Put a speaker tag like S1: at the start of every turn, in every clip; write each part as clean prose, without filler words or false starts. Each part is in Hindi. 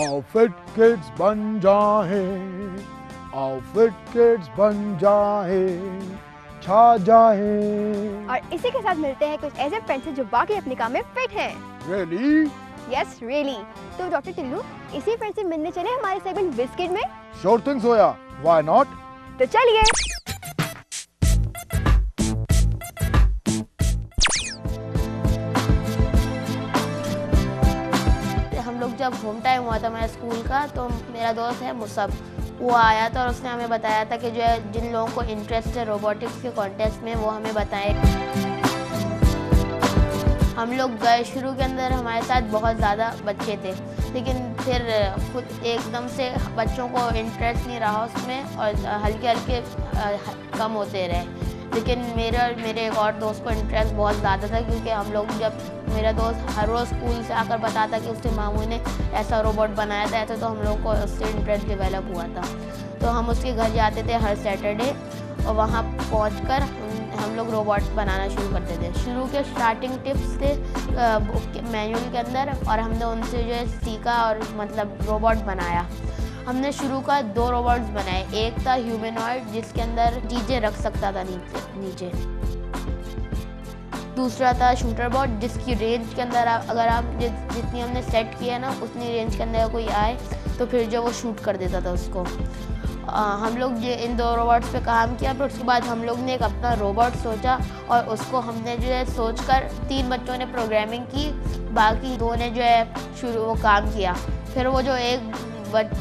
S1: आओ फिट किड्स बन जाए, आओ फिट किड्स बन जाए, छा जाए।
S2: और इसी के साथ मिलते हैं कुछ ऐसे फ्रेंड्स जो बाकी अपने काम में फिट हैं।
S1: Really?
S2: Yes really. तो डॉक्टर टिल्लू, इसी फ्रेंड से मिलने चले हमारे सेगमेंट बिस्किट में।
S1: Sure thing Zoya, why not?
S2: तो चलिए।
S3: हम लोग जब होम टाइम हुआ था मेरा स्कूल का, तो मेरा दोस्त है मुसब, वो आया था और उसने हमें बताया था कि जो है जिन लोगों को इंटरेस्ट है रोबोटिक्स के कॉन्टेस्ट में वो हमें बताएं। हम लोग गए, शुरू के अंदर हमारे साथ बहुत ज़्यादा बच्चे थे, लेकिन फिर खुद एकदम से बच्चों को इंटरेस्ट नहीं रहा उसमें और हल्के हल्के कम होते रहे। लेकिन मेरे एक और दोस्त को इंटरेस्ट बहुत ज़्यादा था, क्योंकि हम लोग जब मेरा दोस्त हर रोज़ स्कूल से आकर बताता कि उसके मामू ने ऐसा रोबोट बनाया था, ऐसा, तो हम लोग को उससे इंटरेस्ट डेवलप हुआ था। तो हम उसके घर जाते थे हर सैटरडे और वहाँ पहुँचकर हम लोग रोबोट बनाना शुरू करते थे। शुरू के स्टार्टिंग टिप्स थे मैनुअल के अंदर, और हमने उनसे जो है सीखा और मतलब रोबोट बनाया। हमने शुरू का 2 रोबोट्स बनाए। एक था ह्यूमनॉइड जिसके अंदर चीज़ें रख सकता था नीचे। दूसरा था शूटर बॉट जिसकी रेंज के अंदर अगर आप जितनी हमने सेट किया ना उतनी रेंज के अंदर कोई आए तो फिर जो वो शूट कर देता था उसको। हम लोग इन 2 रोबोट्स पे काम किया। फिर उसके बाद हम लोग ने एक अपना रोबोट सोचा और उसको हमने जो है सोचकर 3 बच्चों ने प्रोग्रामिंग की, बाकी 2 ने जो है शुरू वो काम किया। फिर वो जो एक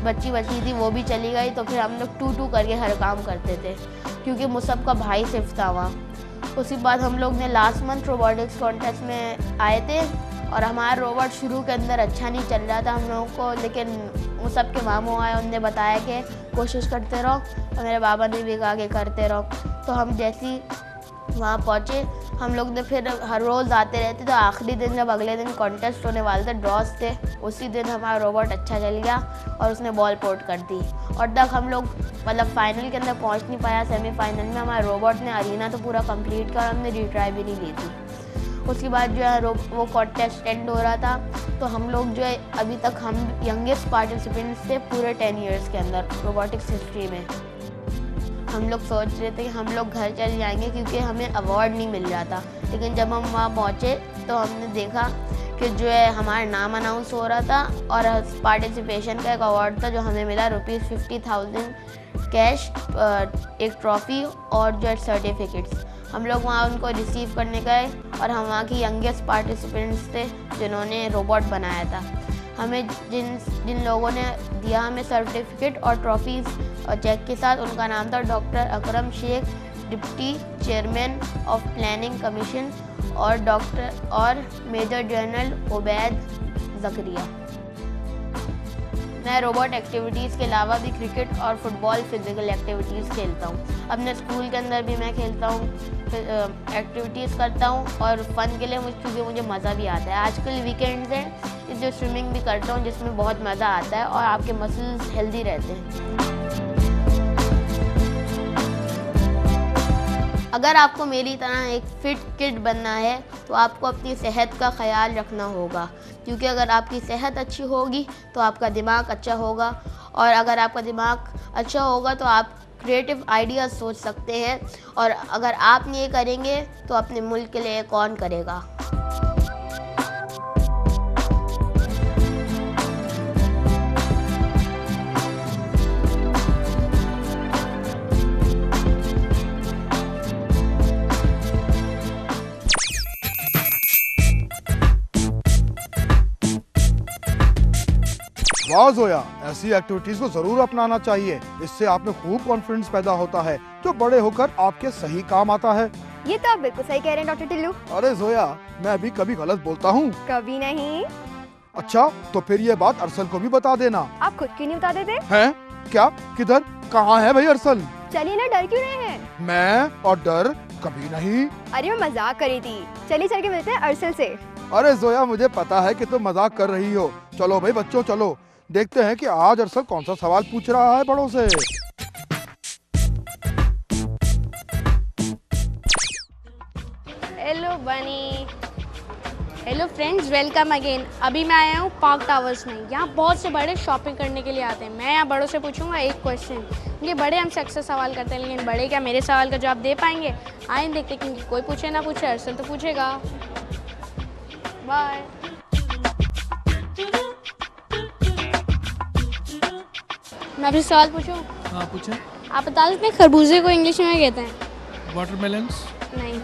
S3: बच्ची बची थी वो भी चली गई, तो फिर हम लोग 2-2 करके हर काम करते थे, क्योंकि मुसब का भाई सिर्फ था वहाँ। उसके बाद हम लोग ने लास्ट मंथ रोबोटिक्स कॉन्टेस्ट में आए थे और हमारा रोबोट शुरू के अंदर अच्छा नहीं चल रहा था हम लोगों को, लेकिन वो सब के मामू आए, उनने बताया कि कोशिश करते रहो, और मेरे बाबा ने भी कहा कि करते रहो। तो हम जैसे वहाँ पहुँचे, हम लोग ने फिर हर रोज़ आते रहते। तो आखिरी दिन जब अगले दिन कॉन्टेस्ट होने वाले थे, ड्रॉस थे, उसी दिन हमारा रोबोट अच्छा चल गया और उसने बॉल पोर्ट कर दी। और तक हम लोग मतलब फाइनल के अंदर पहुँच नहीं पाया। सेमीफाइनल में हमारे रोबोट ने अरीना तो पूरा कंप्लीट किया और हमने रिट्राई भी नहीं ली थी। उसके बाद जो है वो कॉन्टेस्ट एंड हो रहा था, तो हम लोग जो है अभी तक हम यंगेस्ट पार्टिसिपेंट्स थे पूरे 10 ईयर्स के अंदर रोबोटिक्स हिस्ट्री में। हम लोग सोच रहे थे कि हम लोग घर चले जाएंगे क्योंकि हमें अवार्ड नहीं मिल रहा था, लेकिन जब हम वहाँ पहुँचे तो हमने देखा कि जो है हमारा नाम अनाउंस हो रहा था और पार्टिसिपेशन का एक अवार्ड था जो हमें मिला ₹50,000 कैश, एक ट्रॉफ़ी और जो है सर्टिफिकेट्स। हम लोग वहाँ उनको रिसीव करने गए और हम वहाँ की यंगेस्ट पार्टिसिपेंट्स थे जिन्होंने रोबोट बनाया था। हमें जिन लोगों ने दिया हमें सर्टिफिकेट और ट्रॉफीज़ और चेक के साथ, उनका नाम था doctor Akram Shaikh, deputy chairman of planning commission, और मेजर जनरल उबैद ज़करिया। मैं रोबोट एक्टिविटीज़ के अलावा भी क्रिकेट और फुटबॉल फिज़िकल एक्टिविटीज़ खेलता हूँ। अपने स्कूल के अंदर भी मैं खेलता हूँ, एक्टिविटीज़ करता हूँ और फ़न के लिए क्योंकि मुझे मज़ा भी आता है। आजकल वीकेंड्स हैं इसलिए स्विमिंग भी करता हूँ जिसमें बहुत मज़ा आता है और आपके मसल्स हेल्दी रहते हैं। अगर आपको मेरी तरह एक फ़िट किड बनना है तो आपको अपनी सेहत का ख्याल रखना होगा, क्योंकि अगर आपकी सेहत अच्छी होगी तो आपका दिमाग अच्छा होगा, और अगर आपका दिमाग अच्छा होगा तो आप क्रिएटिव आइडियाज़ सोच सकते हैं, और अगर आप ये करेंगे तो अपने मुल्क के लिए कौन करेगा।
S1: वाह जोया, ऐसी एक्टिविटीज को जरूर अपनाना चाहिए। इससे आप में खूब कॉन्फिडेंस पैदा होता है जो बड़े होकर आपके सही काम आता है।
S2: ये तो आप बिल्कुल सही कह रहे हैं डॉक्टर टिल्लू।
S1: अरे जोया, मैं भी कभी गलत बोलता हूँ?
S2: कभी नहीं।
S1: अच्छा, तो फिर ये बात अरसल को भी बता देना।
S2: आप खुद क्यों नहीं बता देते?
S1: हैं? क्या? किधर? कहाँ है भाई अरसल?
S2: चलिए ना, डर क्यों रहे हैं?
S1: मैं और डर कभी नहीं।
S2: अरे मैं मजाक कर रही थी। चलिए चल के मिलते हैं अरसल से।
S1: अरे जोया, मुझे पता है कि तुम मजाक कर रही हो। चलो भाई बच्चों, चलो देखते हैं कि आज अरसल कौन सा सवाल पूछ रहा है बड़ों से।
S4: हेलो बनी। Hello friends, welcome again. अभी मैं आया हूँ पार्क टावर्स में। यहाँ बहुत से बड़े शॉपिंग करने के लिए आते हैं। मैं यहाँ बड़ों से पूछूंगा एक क्वेश्चन, क्योंकि बड़े हमसे अक्सर सवाल करते हैं, लेकिन बड़े क्या मेरे सवाल का जवाब दे पाएंगे? आइए देखते, क्योंकि कोई पूछे ना पूछे, अरसल तो पूछेगा। बाय। मैं आपसे सवाल पूछूं?
S5: हाँ पूछें।
S4: आप बता सकते हैं खरबूजे को इंग्लिश में क्या कहते हैं?
S5: वाटरमेलन्स।
S4: नहीं।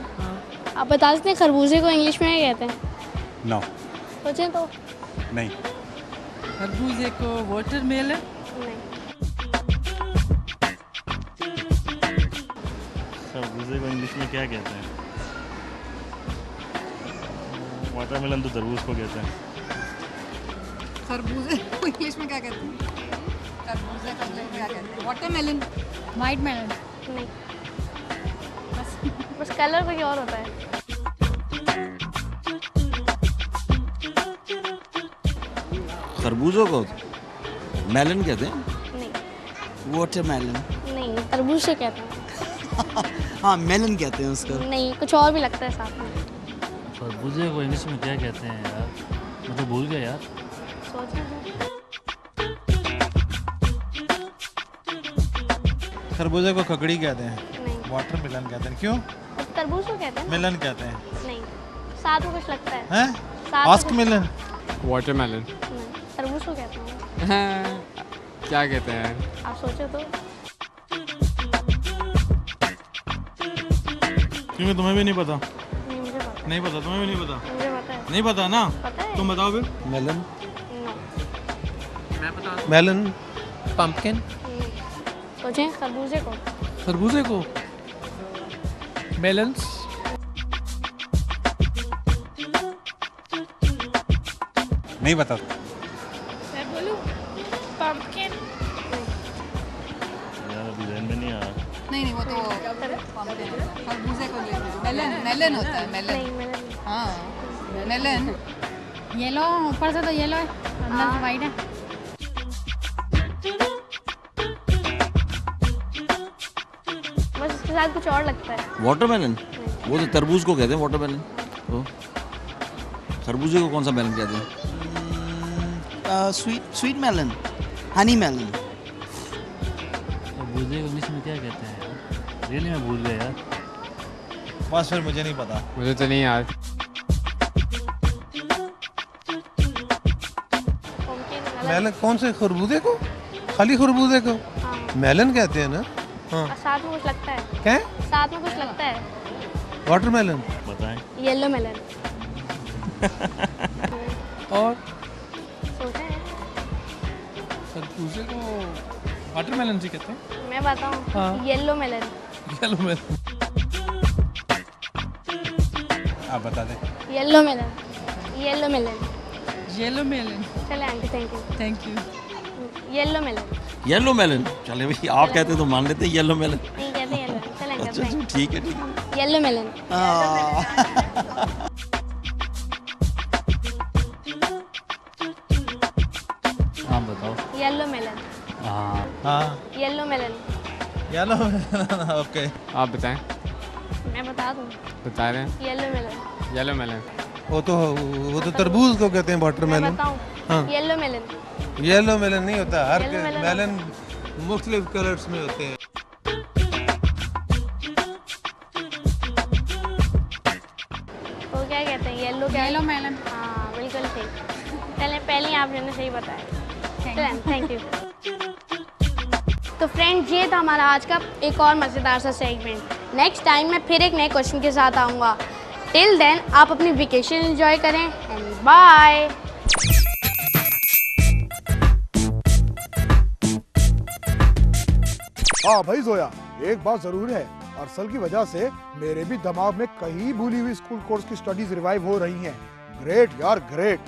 S4: आप बता सकते हैं खरबूजे को इंग्लिश में क्या कहते हैं?
S6: नो।
S4: सोचें तो।
S6: नहीं।
S5: खरबूजे को वाटरमेलन।
S4: नहीं।
S6: खरबूजे को इंग्लिश में क्या कहते हैं? वाटरमेलन तो तरबूज को कहते हैं।
S7: खरबूजे को इंग्लिश में क्या कहते हैं? खरबूजे को इंग्लिश में क्या कहते हैं? वाटरमेलन। White melon.
S4: नहीं। बस कलर कोई और होता है।
S8: खरबूजों को मेलन कहते हैं?
S4: नहीं।
S8: वाटरमेलन।
S4: नहीं, तरबूज से कहते हैं।
S8: हाँ मेलन कहते हैं उसको।
S4: नहीं, कुछ और भी लगता है साथ में।
S9: खरबूजे को इंग्लिश में क्या कहते हैं यार? मैं तो भूल गया यार।
S4: सोचें।
S10: खरबूजे को खकड़ी कहते हैं।
S4: नहीं।
S10: वाटरमेलन कहते हैं। क्यों?
S4: तरबूज को कहते हैं।
S10: मेलन कहते हैं।
S4: नहीं, साथ में कुछ लगता है।
S10: हैं?
S4: साथ में
S10: आस्क
S4: कुछ-
S10: मेलन।
S5: वाटरमेलन।
S4: नहीं, तरबूज को कहते हैं।
S5: क्या कहते हैं?
S4: आप सोचो तो।
S10: क्यों तुम्हें भी नहीं पता?
S4: नहीं, मुझे पता है।
S10: नहीं पता, तुम्हें भी नहीं पता?
S4: मुझे पता है।
S10: नहीं पता ना?
S4: पता है।
S10: तुम बताओ फिर।
S1: Melon,
S4: no.
S1: Melon,
S5: pumpkin.
S4: नहीं। सोचें खरबूजे को।
S5: खरबूजे को मेलन्स।
S6: नहीं बता।
S4: मैं बोलूं पंपकिन।
S6: यार अभी ध्यान में नहीं आ रहा।
S7: नहीं वो तो खरबूजे को मेलन मेलन होता है। मेलन।
S4: नहीं, मैंने नहीं।
S7: हाँ मेलन। येलो ऊपर से तो येलो है, अंदर से वाइट है।
S4: बस इसके साथ कुछ और लगता है।
S8: वाटरमेलन वो तो तरबूज को कहते हैं वाटरमेलन। तो खरबूजे को कौन सा मेलन कहते हैं? Sweet melon, honey melon.
S9: खरबूजे को इंग्लिश में क्या कहते हैं यार? रियली मैं भूल गया यार।
S10: बस फिर मुझे नहीं पता।
S5: मुझे तो नहीं याद।
S4: पंपकिन
S1: मेलन कौन से खरबूजे को? खाली खरबूजे को
S4: हाँ।
S1: मेलन कहते हैं ना? हाँ।
S4: और साथ में कुछ लगता है।
S1: क्या?
S4: साथ में कुछ लगता है।
S1: वाटरमेलन।
S6: बताएं।
S4: Yellow melon.
S5: और
S4: सोचें।
S5: खरबूजे को वाटरमेलन जी कहते हैं।
S4: मैं बताऊं।
S5: हाँ।
S4: Yellow melon.
S5: Yellow melon.
S10: आप बता दें।
S4: Yellow melon. Yellow melon.
S5: Yellow melon.
S4: चले aunty, thank you.
S5: Thank you.
S4: Yellow melon.
S8: Yellow melon. चले भाई, आप कहते हैं तो मान लेते हैं येलो मेलन।
S4: नहीं कहते येलो। चले
S8: अच्छा
S4: अंकल,
S8: अच्छा, ठीक है ठीक है।
S4: Yellow melon.
S9: हाँ बताओ।
S4: Yellow melon.
S9: हाँ
S10: हाँ
S4: येलो मेलन।
S10: येलो। ओके।
S5: आप बताएं।
S4: मैं बता दूं।
S5: बता रहे हैं।
S4: Yellow melon.
S5: Yellow melon.
S1: वो तो तरबूज को कहते हैं
S4: मैं
S1: वाटरमेलन।
S4: बताऊं।
S1: हाँ।
S4: Yellow melon.
S1: येलो मेलन नहीं होता, हर
S4: Yellow melon
S1: मेलन मुख्तलिफ कलर्स में होते हैं।
S4: वो क्या कहते हैं? येलो क्या?
S7: Yellow melon.
S4: हाँ, बिल्कुल सही। चलें, पहले ही आपने सही बताया। चलें, थैंक यू। तो फ्रेंड्स, ये था हमारा आज का एक और मज़ेदार सा सेगमेंट। नेक्स्ट टाइम मैं फिर एक नए क्वेश्चन के साथ आऊँगा। टिल देन आप अपनी वेकेशन एंजॉय करें एंड बाय।
S1: हाँ भाई जोया, एक बात जरूर है, अरसल की वजह से मेरे भी दिमाग में कई भूली हुई स्कूल कोर्स की स्टडीज रिवाइव हो रही हैं। ग्रेट यार, great.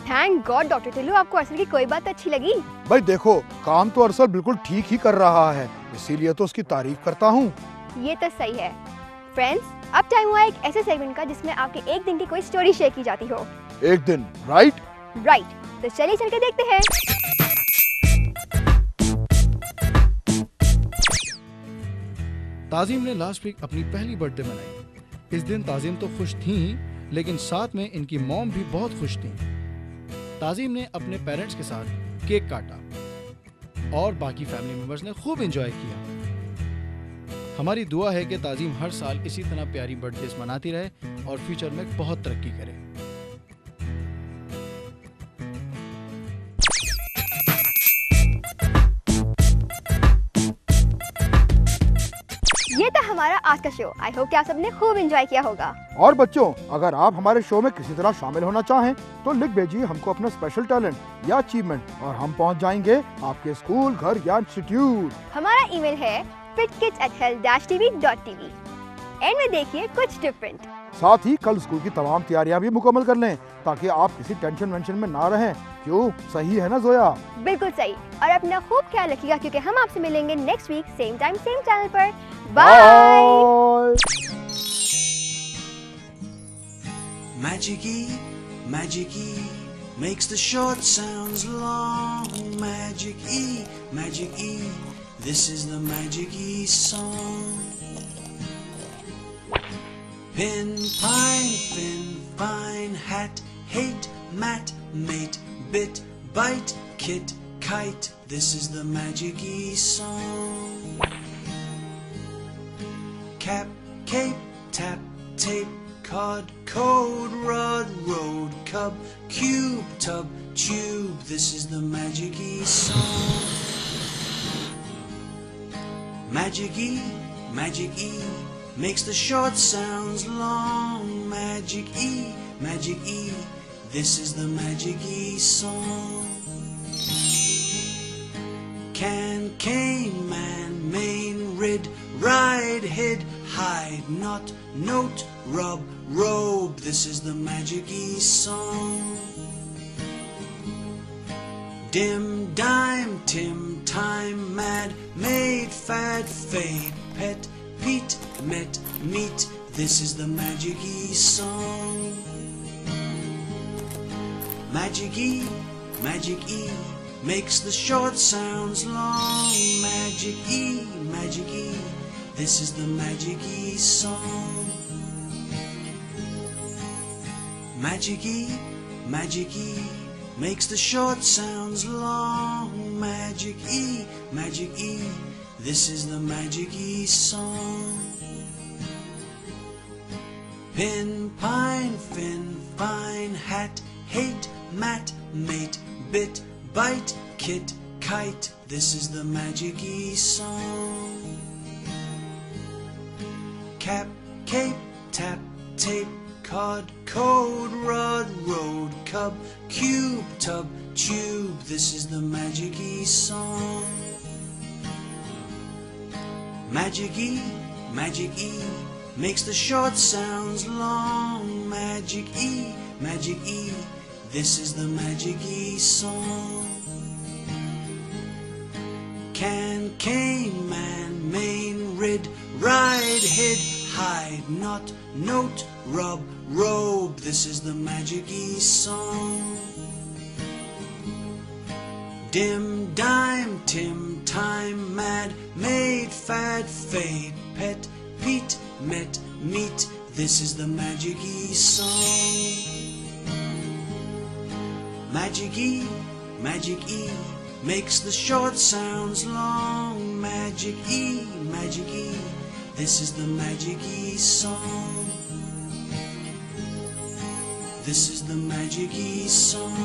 S2: Thank God doctor Tillu, आपको अरसल की कोई बात अच्छी लगी?
S1: भाई देखो, काम तो अरसल बिल्कुल ठीक ही कर रहा है, इसीलिए तो उसकी तारीफ करता हूँ।
S2: ये तो सही है। फ्रेंड्स, अब टाइम हुआ एक ऐसे सेगमेंट का जिसमें आपके एक दिन की कोई स्टोरी शेयर की जाती हो।
S1: एक दिन, राइट?
S2: राइट, तो चलिए चल के देखते हैं।
S11: ताजिम ने लास्ट वीक अपनी पहली बर्थडे मनाई। इस दिन ताजिम तो खुश थी, लेकिन साथ में इनकी मॉम भी बहुत खुश थी। ताजीम ने अपने पेरेंट्स के साथ केक काटा और बाकी फैमिली मेंबर्स ने खूब एंजॉय किया। हमारी दुआ है कि ताजीम हर साल इसी तरह प्यारी बर्थडेज मनाती रहे और फ्यूचर में बहुत तरक्की करे।
S2: ये था हमारा आज का शो। आई होप कि आप सबने खूब एंजॉय किया होगा।
S1: और बच्चों, अगर आप हमारे शो में किसी तरह शामिल होना चाहें तो लिख भेजिए हमको अपना स्पेशल टैलेंट या अचीवमेंट और हम पहुंच जाएंगे आपके स्कूल, घर या इंस्टीट्यूट।
S2: हमारा ईमेल है fitkids@health-tv। एंड में देखिए कुछ डिफरेंट।
S1: साथ ही कल स्कूल की तमाम तैयारियां भी मुकम्मल कर लें ताकि आप किसी टेंशन में ना रहें। क्यों, सही है ना जोया?
S2: बिल्कुल सही। और अपना खूब ख्याल रखिएगा क्योंकि हम आपसे मिलेंगे next week same time same channel पर। Bye.
S12: Magic E, Magic E makes the short sounds long. Magic E, Magic E, this is the Magic E song. Pin, pine, fin, fine, hat, hate, mat, mate, bit, bite, kit, kite, this is the Magic E song. Cap, cape, tap, tape, cod, code, rod, road, cub, cube, tub, tube, this is the Magic E song. Magic E, Magic E makes the short sounds long. Magic E, Magic E, this is the Magic E song. Can, cane, man, main, rid, ride, hid, hide, not, note, rub, robe, this is the Magic E song. Dim, dime, tim, time, mad, made, fad, fade, pet, Pete, met, meet, this is the Magic E song. Magic E, Magic E makes the short sounds long. Magic E, Magic E, this is the Magic E song. Magic E, Magic E makes the short sounds long. Magic E, Magic E, this is the Magic E song. Pin, pine, fin, fine, hat, hate, mat, mate, bit, bite, kit, kite, this is the Magic E song. Cap, cape, tap, tape, cod, code, rod, road, cub, cube, tub, tube, this is the Magic E song. Magic E, Magic E makes the short sounds long. Magic E, Magic E, this is the Magic E song. Can, cane, man, main, rid, ride, hid, hide, not, note, rub, robe, this is the Magic E song. Dim, dime, tim, time, mad, made, fad, fade, pet, Pete, met, meet, this is the Magic E song. Magic E, Magic E makes the short sounds long. Magic E, Magic E, this is the Magic E song. This is the Magic E song.